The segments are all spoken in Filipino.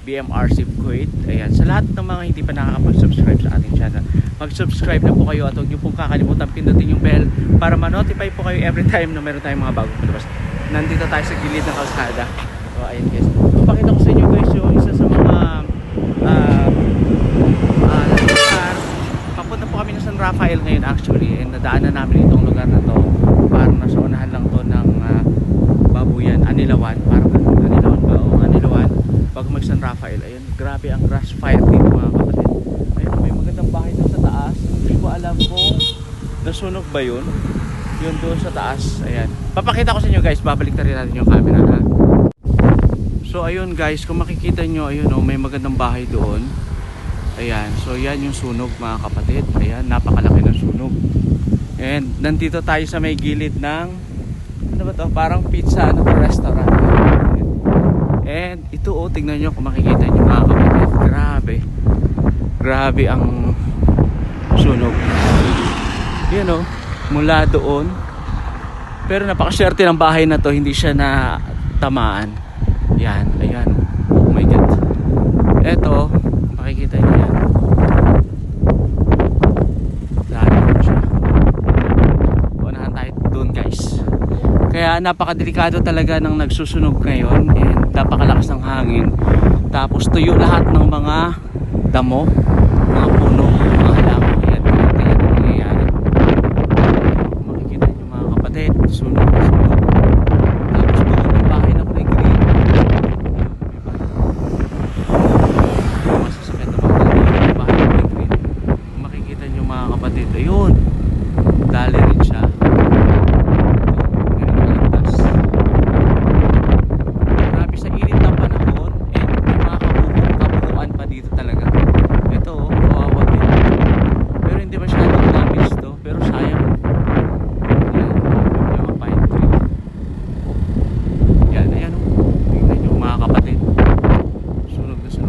BMRC Kuwait. Ayan, sa lahat ng mga hindi pa nakakapag-subscribe sa ating channel, mag-subscribe na po kayo at huwag niyo pong kakalimutan pindutin yung bell para ma-notify po kayo every time na meron tayong mga bagong palabas. Nandito tayo sa gilid ng kalsada. So ayun guys, papakita ko sa inyo guys yung isa sa mga lugar. Papunta po kami ng San Rafael ngayon actually, and nadaanan namin itong lugar na to. Parang nasa unahan lang to ng Babuyan, Anilawan, parang Anilawan ba? O Anilawan, bago mag San Rafael. Ayun, grabe ang grass fire dito mga kapatid. Ayun, may magandang bahay doon sa taas. Hindi ko alam kung nasunog ba yun doon sa taas. Ayan, papakita ko sa inyo guys, babalik na rin natin yung camera ha. So ayun guys, kung makikita nyo, ayun oh, may magandang bahay doon. Ayan, so yan yung sunog mga kapatid. Ayan, napakalaki ng sunog. And nandito tayo sa may gilid ng ano ba to? Parang pizza restaurant. And ito oh, tingnan nyo kung makikita nyo mga kapatid. Grabe ang sunog. Yan oh, mula doon. Pero napakaswerte ng bahay na to, hindi siya na tamaan. Yan, ayan. Oh my god. Eto, makikita nyo yan. Dahil siya. Unahan tayo doon guys. Kaya napakadelikado talaga ng nagsusunog ngayon. And napakalakas ng hangin. Tapos tuyo lahat ng mga damo, mga puno, mga halaman. Ayan, kaya nangyayari. Makikita nyo mga kapatid, sunog. Tapos doon yung bahay na kulay green. Masasakit na yung bahay na kulay green. Makikita nyo mga kapatid, ayun, dali rin siya.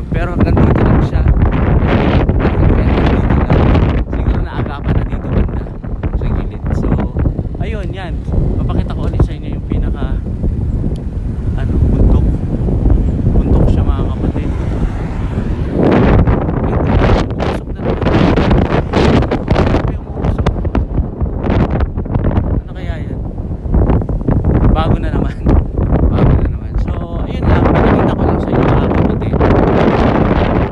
Pero hanggang dito lang siya. Siguro naagapan na dito banda sa gilid. So ayun yan.